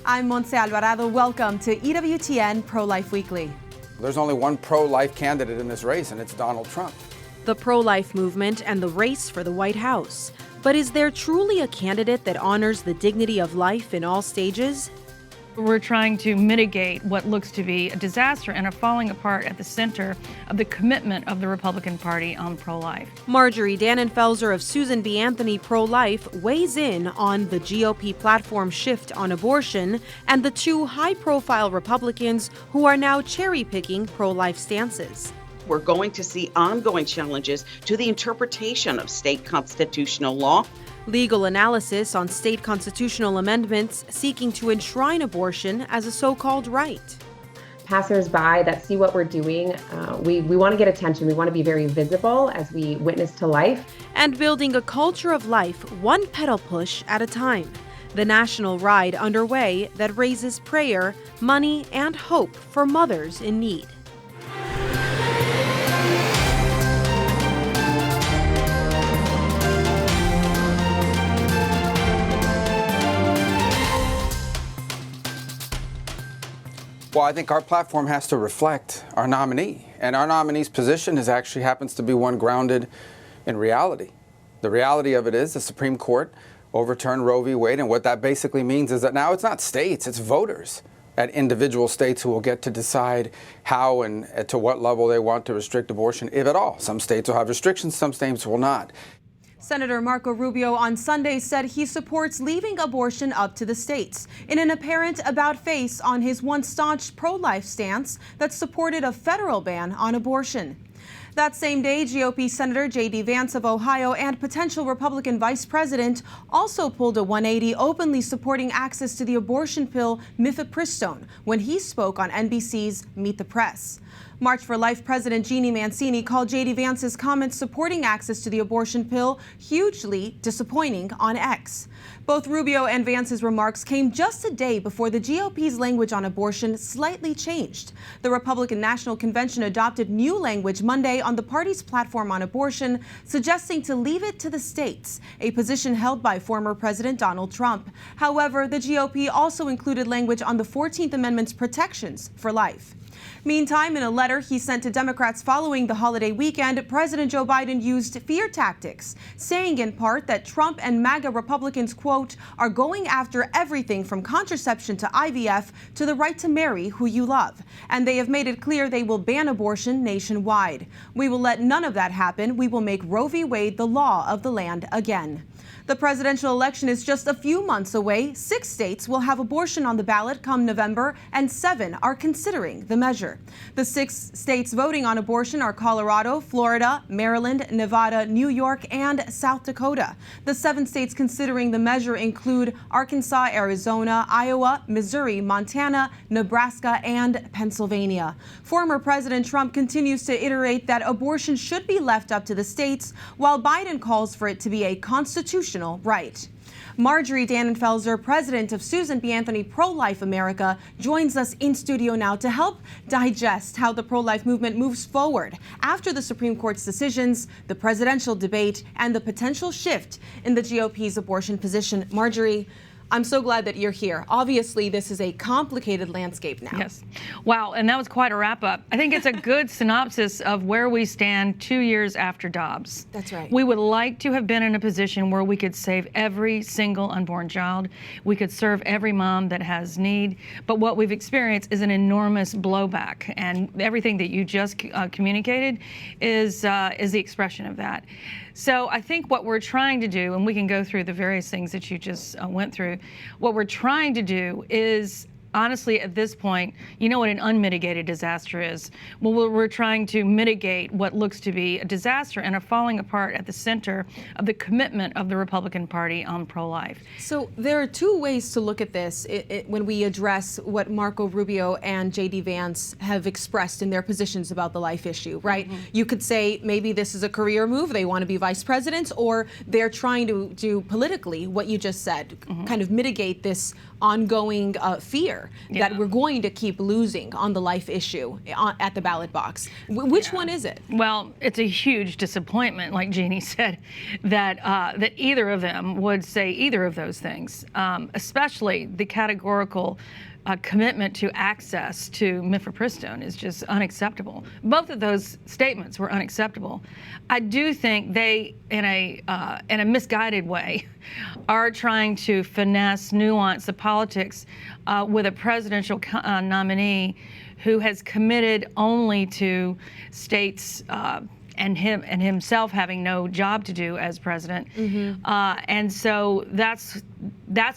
I'm Montse Alvarado. Welcome to EWTN Pro-Life Weekly. There's only one pro-life candidate in this race, and it's Donald Trump. The pro-life movement and the race for the White House. But is there truly a candidate that honors the dignity of life in all stages? We're trying to mitigate what looks to be a disaster and a falling apart at the center of the commitment of the Republican Party on pro-life. Marjorie Dannenfelser of Susan B. Anthony Pro-Life weighs in on the GOP platform shift on abortion and the two high-profile Republicans who are now cherry-picking pro-life stances. We're going to see ongoing challenges to the interpretation of state constitutional law. Legal analysis on state constitutional amendments seeking to enshrine abortion as a so-called right. Passers-by that see what we're doing, we want to get attention. We want to be very visible as we witness to life. And building a culture of life one pedal push at a time. The national ride underway that raises prayer, money, and hope for mothers in need. Well, I think our platform has to reflect our nominee, and our nominee's position actually happens to be one grounded in reality. The reality of it is the Supreme Court overturned Roe v. Wade, and what that basically means is that now it's not states, it's voters at individual states who will get to decide how and to what level they want to restrict abortion, if at all. Some states will have restrictions, some states will not. Senator Marco Rubio on Sunday said he supports leaving abortion up to the states in an apparent about-face on his once staunch pro-life stance that supported a federal ban on abortion. That same day, GOP Senator J.D. Vance of Ohio and potential Republican Vice President also pulled a 180, openly supporting access to the abortion pill mifepristone when he spoke on NBC's Meet the Press. March for Life President Jeannie Mancini called J.D. Vance's comments supporting access to the abortion pill hugely disappointing on X. Both Rubio and Vance's remarks came just a day before the GOP's language on abortion slightly changed. The Republican National Convention adopted new language Monday on the party's platform on abortion, suggesting to leave it to the states, a position held by former President Donald Trump. However, the GOP also included language on the 14th Amendment's protections for life. Meantime, in a letter he sent to Democrats following the holiday weekend, President Joe Biden used fear tactics, saying in part that Trump and MAGA Republicans, quote, are going after everything from contraception to IVF to the right to marry who you love. And they have made it clear they will ban abortion nationwide. We will let none of that happen. We will make Roe v. Wade the law of the land again. The presidential election is just a few months away. 6 states will have abortion on the ballot come November, and 7 are considering the measure. The 6 states voting on abortion are Colorado, Florida, Maryland, Nevada, New York, and South Dakota. The 7 states considering the measure include Arkansas, Arizona, Iowa, Missouri, Montana, Nebraska, and Pennsylvania. Former President Trump continues to iterate that abortion should be left up to the states, while Biden calls for it to be a constitutional right. Marjorie Dannenfelser, president of Susan B. Anthony Pro-Life America, joins us in studio now to help digest how the pro-life movement moves forward after the Supreme Court's decisions, the presidential debate, and the potential shift in the GOP's abortion position. Marjorie, I'm so glad that you're here. Obviously, this is a complicated landscape now. Yes. Wow, and that was quite a wrap-up. I think it's a good synopsis of where we stand 2 years after Dobbs. That's right. We would like to have been in a position where we could save every single unborn child. We could serve every mom that has need. But what we've experienced is an enormous blowback, and everything that you just communicated is the expression of that. So I think what we're trying to do, and we can go through the various things that you just went through, what we're trying to do is honestly, at this point, you know what an unmitigated disaster is. Well, we're trying to mitigate what looks to be a disaster and a falling apart at the center of the commitment of the Republican Party on pro-life. So there are two ways to look at this when we address what Marco Rubio and J.D. Vance have expressed in their positions about the life issue, right? Mm-hmm. You could say maybe this is a career move, they want to be vice presidents, or they're trying to do politically what you just said, mm-hmm. kind of mitigate this ongoing fear that we're going to keep losing on the life issue at the ballot box. Which one is it? Well, it's a huge disappointment, like Jeannie said, that that either of them would say either of those things, especially the categorical commitment to access to mifepristone is just unacceptable. Both of those statements were unacceptable. I do think they, in a misguided way, are trying to finesse, nuance the politics with a presidential nominee who has committed only to states and himself having no job to do as president. And so that's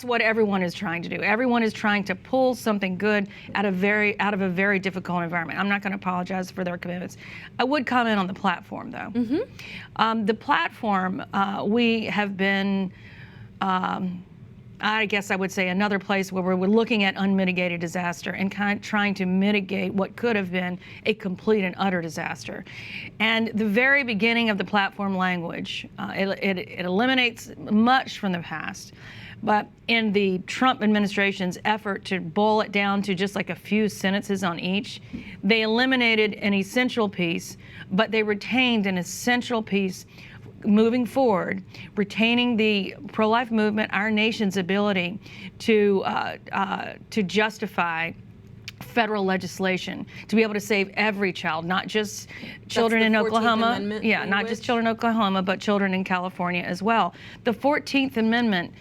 what everyone is trying to do. Everyone is trying to pull something good out of a very difficult environment. I'm not going to apologize for their commitments. I would comment on the platform, though. The platform, we have been, I guess I would say, another place where we're looking at unmitigated disaster and trying to mitigate what could have been a complete and utter disaster. And the very beginning of the platform language, it eliminates much from the past. But in the Trump administration's effort to boil it down to just like a few sentences on each, they eliminated an essential piece, but they retained an essential piece moving forward, retaining the pro-life movement, our nation's ability to justify federal legislation to be able to save every child, not just children in Oklahoma. Not just children in Oklahoma, but children in California as well. The 14th Amendment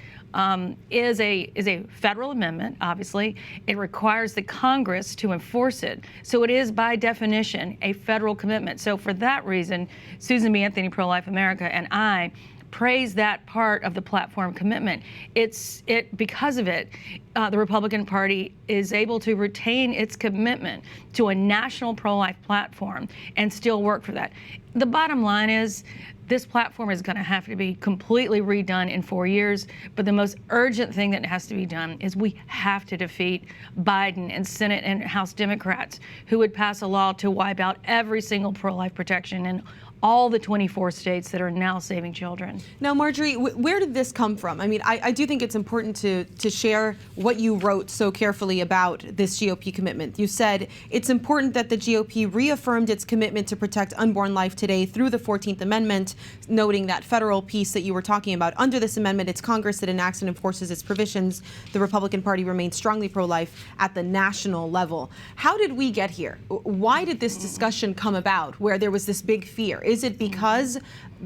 is a federal amendment, obviously. It requires the Congress to enforce it. So it is, by definition, a federal commitment. So for that reason, Susan B. Anthony, Pro-Life America, and I praise that part of the platform commitment. Because of it, the Republican Party is able to retain its commitment to a national pro-life platform and still work for that. The bottom line is, this platform is going to have to be completely redone in 4 years, but the most urgent thing that has to be done is we have to defeat Biden and Senate and House Democrats who would pass a law to wipe out every single pro-life protection in all the 24 states that are now saving children. Now, Marjorie, where did this come from? I mean, I do think it's important to share what you wrote so carefully about this GOP commitment. You said it's important that the GOP reaffirmed its commitment to protect unborn life today through the 14th Amendment, noting that federal piece that you were talking about. Under this amendment, it's Congress that enacts and enforces its provisions. The Republican Party remains strongly pro-life at the national level. How did we get here? Why did this discussion come about where there was this big fear? Is it because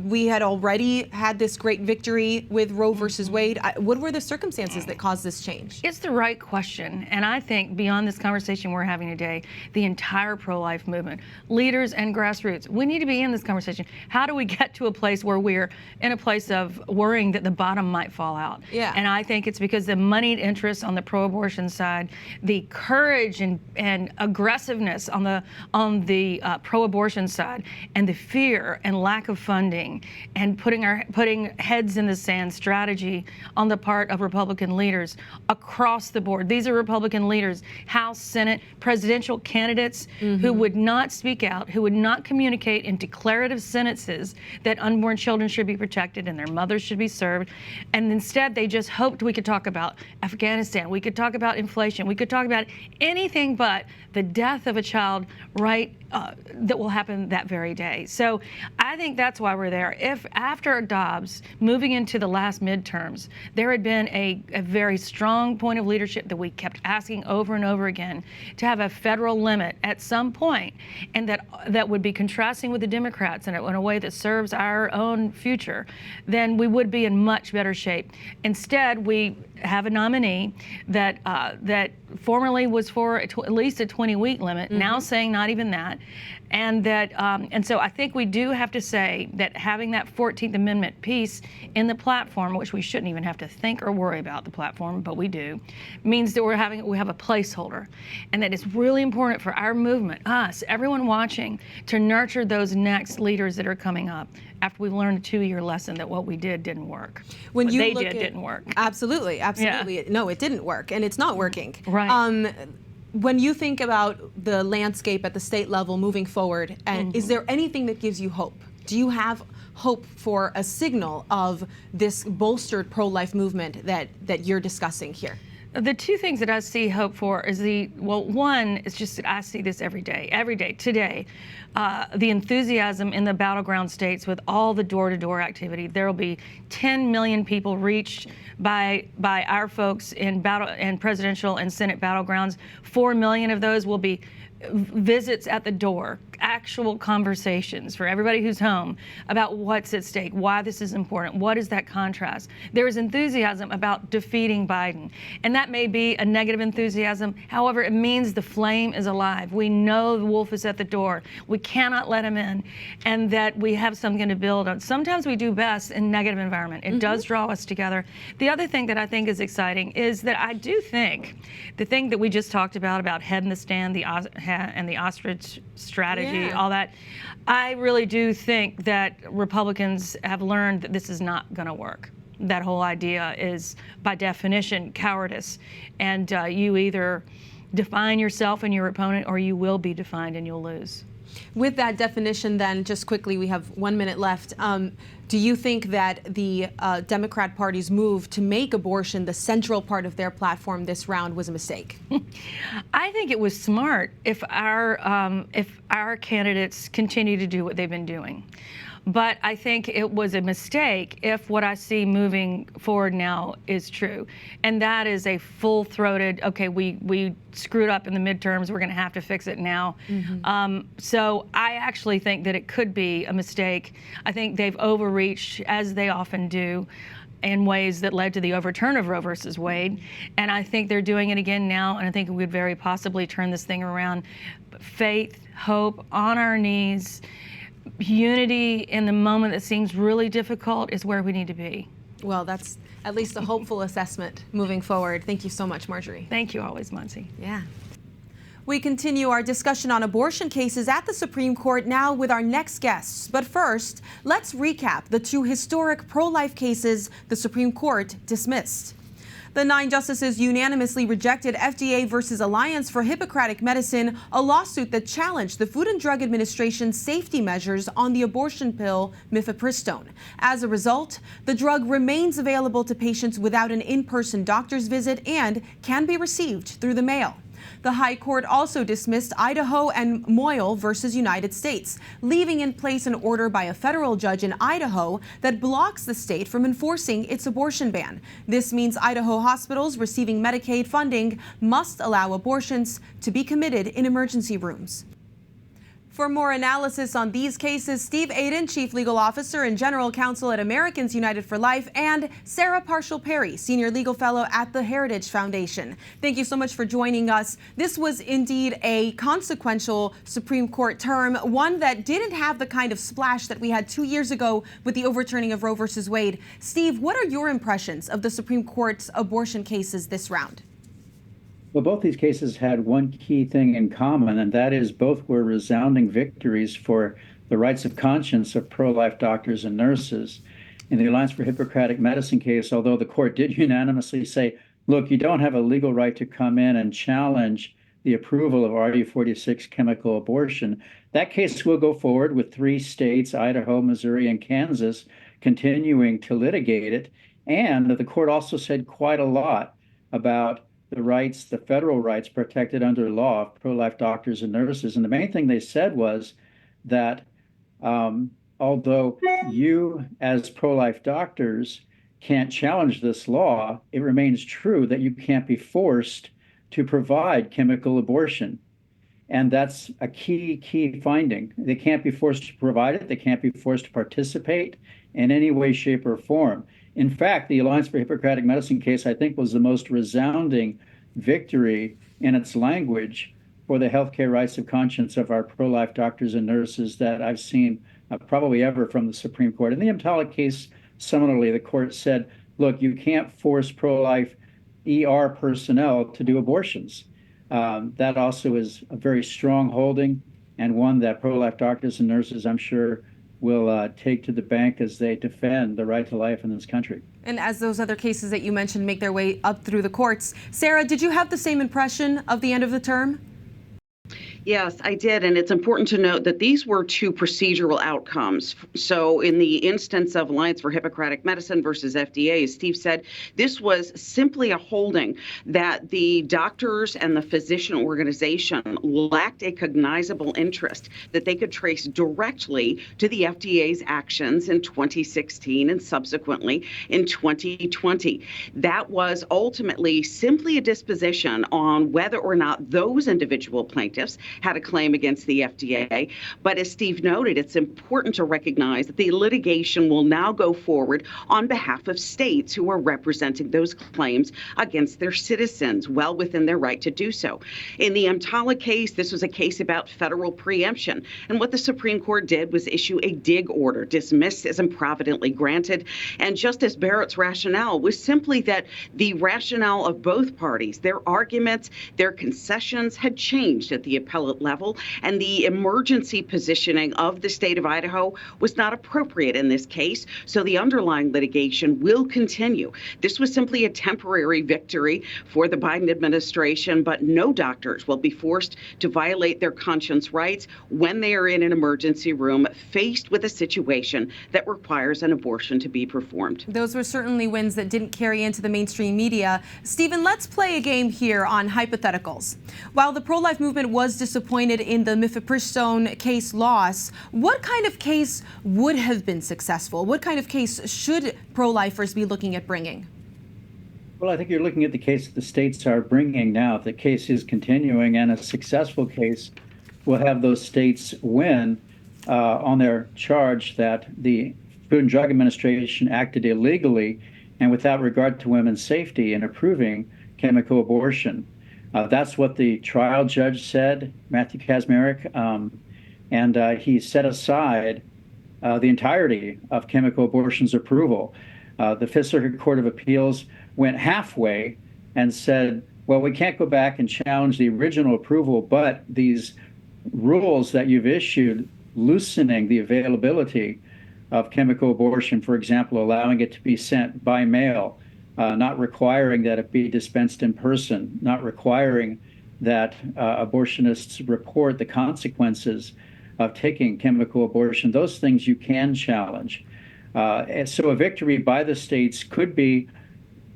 we had already had this great victory with Roe versus Wade? What were the circumstances that caused this change? It's the right question. And I think beyond this conversation we're having today, the entire pro-life movement, leaders and grassroots, we need to be in this conversation. How do we get to a place where we're in a place of worrying that the bottom might fall out? Yeah. And I think it's because the moneyed interests on the pro-abortion side, the courage and aggressiveness on the pro-abortion side, and the fear and lack of funding and putting heads in the sand strategy on the part of Republican leaders across the board. These are Republican leaders, House, Senate, presidential candidates who would not speak out, who would not communicate in declarative sentences that unborn children should be protected and their mothers should be served. And instead, they just hoped we could talk about Afghanistan, we could talk about inflation, we could talk about anything but the death of a child that will happen that very day. So I think that's why we're there. If after Dobbs, moving into the last midterms, there had been a very strong point of leadership that we kept asking over and over again to have a federal limit at some point, and that would be contrasting with the Democrats in a way that serves our own future, then we would be in much better shape. Instead, we have a nominee that formerly was for at least a 20-week limit, now saying not even that. And so I think we do have to say that having that 14th Amendment piece in the platform, which we shouldn't even have to think or worry about the platform, but we do, means that we have a placeholder, and that it's really important for our movement, us, everyone watching, to nurture those next leaders that are coming up after we've learned a 2-year lesson that what we didn't work. When you didn't work. Absolutely. Yeah. No, it didn't work, and it's not working. Right. When you think about the landscape at the state level moving forward, and is there anything that gives you hope? Do you have hope for a signal of this bolstered pro-life movement that you're discussing here? The two things that I see hope for is one is just that I see this every day, today. The enthusiasm in the battleground states with all the door-to-door activity. There will be 10 million people reached by our folks in presidential and Senate battlegrounds. 4 million of those will be visits at the door, actual conversations for everybody who's home about what's at stake, why this is important, what is that contrast. There is enthusiasm about defeating Biden, and that may be a negative enthusiasm. However, it means the flame is alive. We know the wolf is at the door. We cannot let him in, and that we have something to build on. Sometimes we do best in negative environment. It does draw us together. The other thing that I think is exciting is that I do think the thing that we just talked about head in the stand, and the ostrich strategy, all that. I really do think that Republicans have learned that this is not going to work. That whole idea is, by definition, cowardice. And you either define yourself and your opponent, or you will be defined and you'll lose. With that definition, then, just quickly, we have 1 minute left. Do you think that the Democrat Party's move to make abortion the central part of their platform this round was a mistake? I think it was smart if our candidates continue to do what they've been doing. But I think it was a mistake if what I see moving forward now is true. And that is a full-throated, okay, we screwed up in the midterms, we're going to have to fix it now. So I actually think that it could be a mistake. I think they've overreached, as they often do, in ways that led to the overturn of Roe versus Wade. And I think they're doing it again now, and I think we could very possibly turn this thing around. Faith, hope, on our knees, unity in the moment that seems really difficult is where we need to be. Well, that's at least a hopeful assessment moving forward. Thank you so much, Marjorie. Thank you always, Muncie. Yeah. We continue our discussion on abortion cases at the Supreme Court now with our next guests. But first, let's recap the two historic pro-life cases the Supreme Court dismissed. The 9 justices unanimously rejected FDA versus Alliance for Hippocratic Medicine, a lawsuit that challenged the Food and Drug Administration's safety measures on the abortion pill mifepristone. As a result, the drug remains available to patients without an in-person doctor's visit and can be received through the mail. The High Court also dismissed Idaho and Moyle versus United States, leaving in place an order by a federal judge in Idaho that blocks the state from enforcing its abortion ban. This means Idaho hospitals receiving Medicaid funding must allow abortions to be committed in emergency rooms. For more analysis on these cases, Steve Aiden, Chief Legal Officer and General Counsel at Americans United for Life, and Sarah Parshall Perry, Senior Legal Fellow at the Heritage Foundation. Thank you so much for joining us. This was indeed a consequential Supreme Court term, one that didn't have the kind of splash that we had 2 years ago with the overturning of Roe versus Wade. Steve, what are your impressions of the Supreme Court's abortion cases this round? Well, both these cases had one key thing in common, and that is both were resounding victories for the rights of conscience of pro-life doctors and nurses. In the Alliance for Hippocratic Medicine case, although the court did unanimously say, look, you don't have a legal right to come in and challenge the approval of RU46 chemical abortion, that case will go forward with 3 states, Idaho, Missouri, and Kansas, continuing to litigate it. And the court also said quite a lot about the rights, the federal rights protected under law of pro-life doctors and nurses. And the main thing they said was that although you as pro-life doctors can't challenge this law, it remains true that you can't be forced to provide chemical abortion. And that's a key finding. They can't be forced to provide it. They can't be forced to participate in any way, shape, or form. In fact, the Alliance for Hippocratic Medicine case, I think, was the most resounding victory in its language for the healthcare rights of conscience of our pro-life doctors and nurses that I've seen probably ever from the Supreme Court. In the EMTALA case, similarly, the court said, look, you can't force pro-life ER personnel to do abortions. That also is a very strong holding, and one that pro-life doctors and nurses, I'm sure, will take to the bank as they defend the right to life in this country. And as those other cases that you mentioned make their way up through the courts, Sarah, did you have the same impression of the end of the term? Yes, I did. And it's important to note that these were two procedural outcomes. So, in the instance of Alliance for Hippocratic Medicine versus FDA, as Steve said, this was simply a holding that the doctors and the physician organization lacked a cognizable interest that they could trace directly to the FDA's actions in 2016 and subsequently in 2020. That was ultimately simply a disposition on whether or not those individual plaintiffs had a claim against the FDA. But as Steve noted, it's important to recognize that the litigation will now go forward on behalf of states who are representing those claims against their citizens, well within their right to do so. In the EMTALA case, this was a case about federal preemption. And what the Supreme Court did was issue a dig order, dismissed as improvidently granted. And Justice Barrett's rationale was simply that the rationale of both parties, their arguments, their concessions had changed at the appellate level, and the emergency positioning of the state of Idaho was not appropriate in this case, so the underlying litigation will continue. This was simply a temporary victory for the Biden administration, but no doctors will be forced to violate their conscience rights when they are in an emergency room faced with a situation that requires an abortion to be performed. Those were certainly wins that didn't carry into the mainstream media. Stephen, let's play a game here on hypotheticals. While the pro-life movement was disappointed in the mifepristone case loss, what kind of case would have been successful? What kind of case should pro-lifers be looking at bringing? Well, I think you're looking at the case that the states are bringing now. If the case is continuing, and a successful case will have those states win on their charge that the Food and Drug Administration acted illegally and without regard to women's safety in approving chemical abortion. That's what the trial judge said, Matthew Kaczmarek, and he set aside the entirety of chemical abortion's approval. The Fifth Circuit Court of Appeals went halfway and said, well, we can't go back and challenge the original approval, but these rules that you've issued loosening the availability of chemical abortion, for example, allowing it to be sent by mail, not requiring that it be dispensed in person, not requiring that abortionists report the consequences of taking chemical abortion. Those things you can challenge. And so a victory by the states could be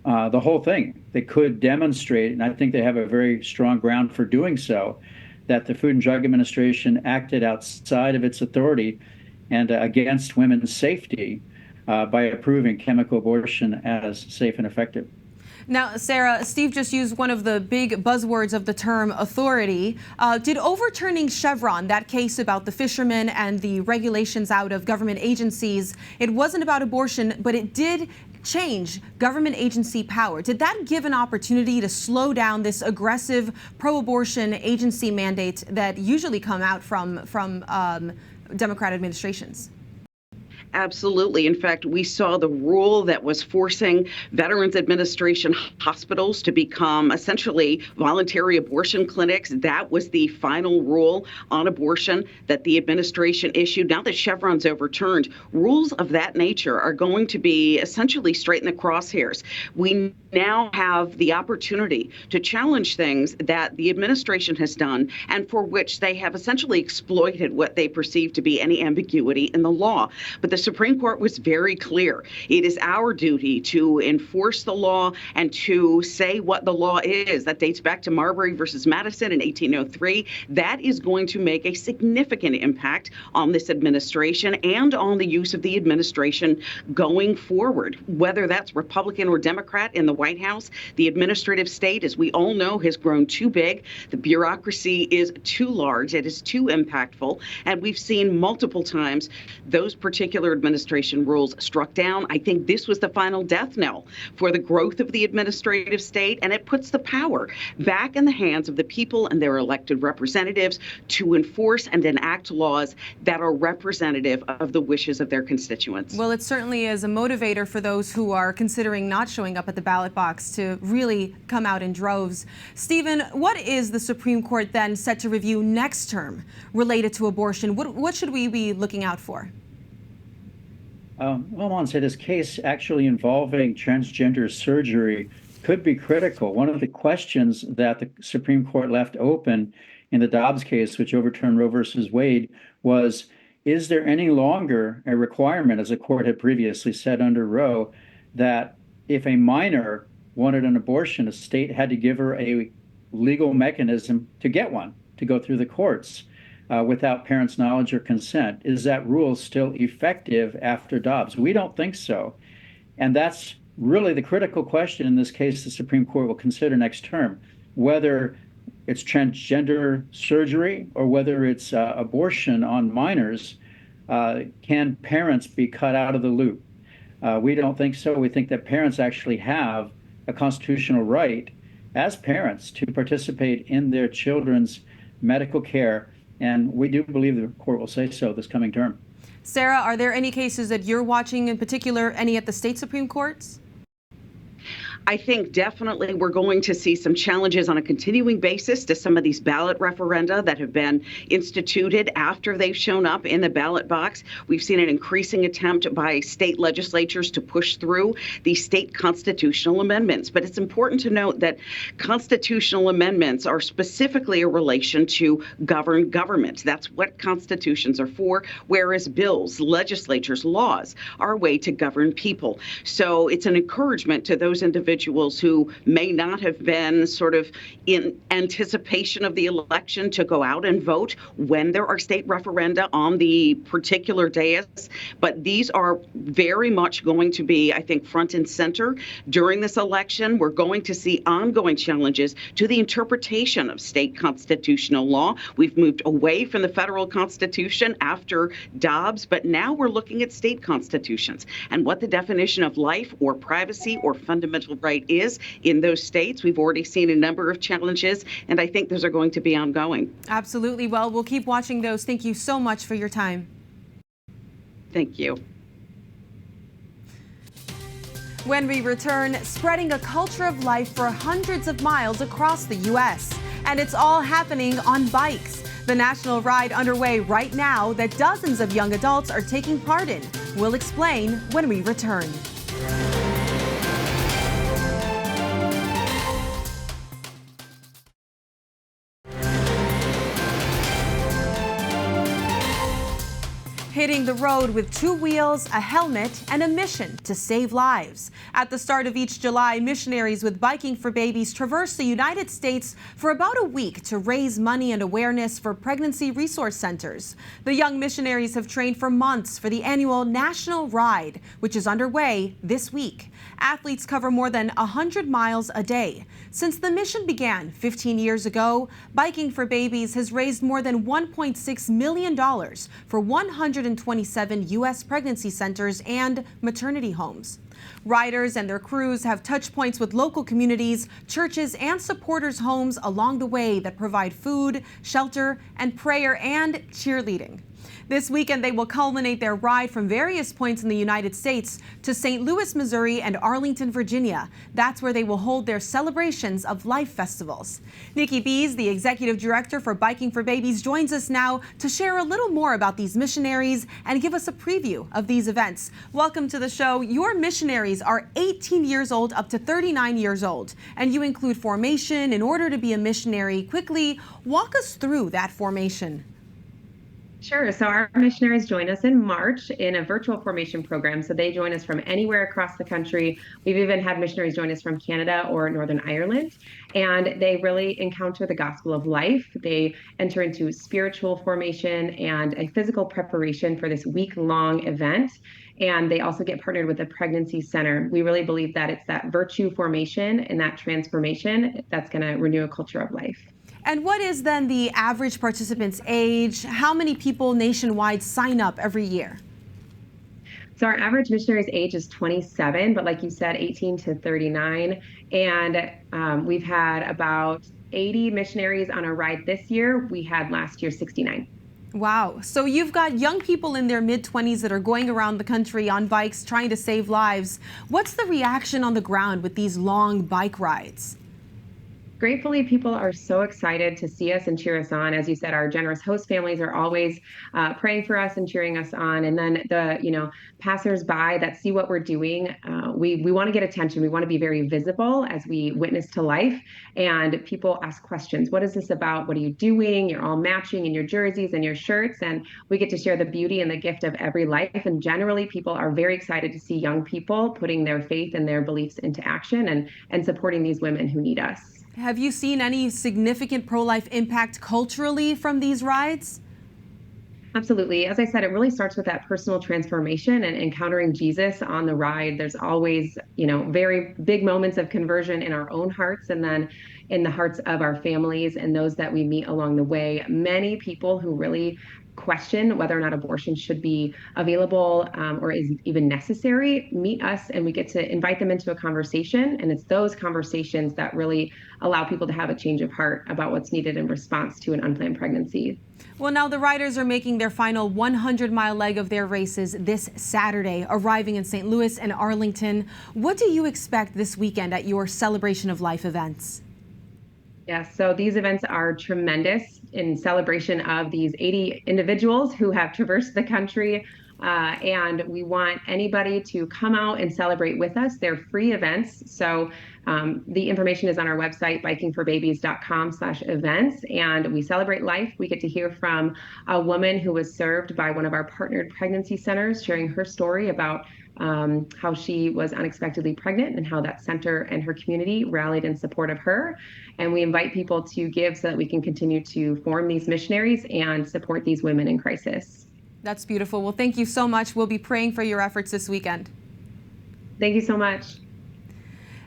the whole thing. They could demonstrate, and I think they have a very strong ground for doing so, that the Food and Drug Administration acted outside of its authority and against women's safety by approving chemical abortion as safe and effective. Now, Sarah, Steve just used one of the big buzzwords of the term authority. Did overturning Chevron, that case about the fishermen and the regulations out of government agencies, it wasn't about abortion, but it did change government agency power. Did that give an opportunity to slow down this aggressive pro-abortion agency mandate that usually come out from Democrat administrations? Absolutely. In fact, we saw the rule that was forcing Veterans Administration hospitals to become essentially voluntary abortion clinics. That was the final rule on abortion that the administration issued. Now that Chevron's overturned, rules of that nature are going to be essentially straight in the crosshairs. We now have the opportunity to challenge things that the administration has done and for which they have essentially exploited what they perceive to be any ambiguity in the law. But the Supreme Court was very clear. It is our duty to enforce the law and to say what the law is. That dates back to Marbury versus Madison in 1803. That is going to make a significant impact on this administration and on the use of the administration going forward, whether that's Republican or Democrat in the White House. The administrative state, as we all know, has grown too big. The bureaucracy is too large. It is too impactful. And we've seen multiple times those particular administration rules struck down. I think this was the final death knell for the growth of the administrative state, and it puts the power back in the hands of the people and their elected representatives to enforce and enact laws that are representative of the wishes of their constituents. Well, it certainly is a motivator for those who are considering not showing up at the ballot box to really come out in droves. Stephen, what is the Supreme Court then set to review next term related to abortion? What should we be looking out for? Well, I want to say this case actually involving transgender surgery could be critical. One of the questions that the Supreme Court left open in the Dobbs case, which overturned Roe versus Wade, was, is there any longer a requirement, as the court had previously said under Roe, that if a minor wanted an abortion, a state had to give her a legal mechanism to get one, to go through the courts without parents' knowledge or consent? Is that rule still effective after Dobbs? We don't think so. And that's really the critical question in this case the Supreme Court will consider next term, whether it's transgender surgery or whether it's abortion on minors. Can parents be cut out of the loop? We don't think so. We think that parents actually have a constitutional right as parents to participate in their children's medical care. And we do believe the court will say so this coming term. Sarah, are there any cases that you're watching in particular, any at the state Supreme Courts? I think definitely we're going to see some challenges on a continuing basis to some of these ballot referenda that have been instituted after they've shown up in the ballot box. We've seen an increasing attempt by state legislatures to push through these state constitutional amendments. But it's important to note that constitutional amendments are specifically a relation to govern government. That's what constitutions are for, whereas bills, legislatures, laws are a way to govern people. So it's an encouragement to those individuals who may not have been sort of in anticipation of the election to go out and vote when there are state referenda on the particular days. But these are very much going to be, I think, front and center during this election. We're going to see ongoing challenges to the interpretation of state constitutional law. We've moved away from the federal constitution after Dobbs, but now we're looking at state constitutions and what the definition of life or privacy or fundamental right is in those states. We've already seen a number of challenges, and I think those are going to be ongoing. Absolutely. Well, we'll keep watching those. Thank you so much for your time. Thank you. When we return, spreading a culture of life for hundreds of miles across the U.S. And it's all happening on bikes. The national ride underway right now that dozens of young adults are taking part in. We'll explain when we return. Hitting the road with 2 wheels, a helmet, and a mission to save lives. At the start of each July, missionaries with Biking for Babies traverse the United States for about a week to raise money and awareness for pregnancy resource centers. The young missionaries have trained for months for the annual National Ride, which is underway this week. Athletes cover more than 100 miles a day. Since the mission began 15 years ago, Biking for Babies has raised more than $1.6 million for 127 U.S. pregnancy centers and maternity homes. Riders and their crews have touch points with local communities, churches, and supporters' homes along the way that provide food, shelter, and prayer and cheerleading. This weekend, they will culminate their ride from various points in the United States to St. Louis, Missouri, and Arlington, Virginia. That's where they will hold their Celebrations of Life festivals. Nikki Bees, the executive director for Biking for Babies, joins us now to share a little more about these missionaries and give us a preview of these events. Welcome to the show. Your missionaries are 18 years old up to 39 years old, and you include formation in order to be a missionary. Quickly walk us through that formation. Sure. So our missionaries join us in March in a virtual formation program. So they join us from anywhere across the country. We've even had missionaries join us from Canada or Northern Ireland. And they really encounter the gospel of life. They enter into spiritual formation and a physical preparation for this week-long event. And they also get partnered with a pregnancy center. We really believe that it's that virtue formation and that transformation that's going to renew a culture of life. And what is then the average participant's age? How many people nationwide sign up every year? So our average missionary's age is 27, but like you said, 18 to 39. And we've had about 80 missionaries on a ride this year. We had last year 69. Wow. So you've got young people in their mid-20s that are going around the country on bikes trying to save lives. What's the reaction on the ground with these long bike rides? Gratefully, people are so excited to see us and cheer us on. As you said, our generous host families are always praying for us and cheering us on. And then the, passersby that see what we're doing, we want to get attention. We want to be very visible as we witness to life. And people ask questions. What is this about? What are you doing? You're all matching in your jerseys and your shirts. And we get to share the beauty and the gift of every life. And generally, people are very excited to see young people putting their faith and their beliefs into action and supporting these women who need us. Have you seen any significant pro-life impact culturally from these rides? Absolutely. As I said, it really starts with that personal transformation and encountering Jesus on the ride. There's always, very big moments of conversion in our own hearts and then in the hearts of our families and those that we meet along the way. Many people who really question whether or not abortion should be available or is even necessary meet us, and we get to invite them into a conversation. And it's those conversations that really allow people to have a change of heart about what's needed in response to an unplanned pregnancy. Well, now the riders are making their final 100-mile leg of their races this Saturday, arriving in St. Louis and Arlington. What do you expect this weekend at your Celebration of Life events? Yes, so these events are tremendous in celebration of these 80 individuals who have traversed the country. And we want anybody to come out and celebrate with us. They're free events. So the information is on our website, bikingforbabies.com/events. And we celebrate life. We get to hear from a woman who was served by one of our partnered pregnancy centers, sharing her story about how she was unexpectedly pregnant and how that center and her community rallied in support of her. And we invite people to give so that we can continue to form these missionaries and support these women in crisis. That's beautiful. Well, thank you so much. We'll be praying for your efforts this weekend. Thank you so much.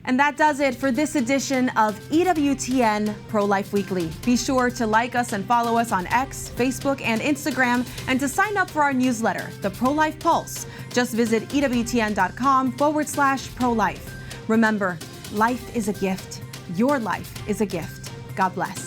And that does it for this edition of EWTN Pro-Life Weekly. Be sure to like us and follow us on X, Facebook, and Instagram, and to sign up for our newsletter, The Pro-Life Pulse. Just visit EWTN.com/pro-life. Remember, life is a gift. Your life is a gift. God bless.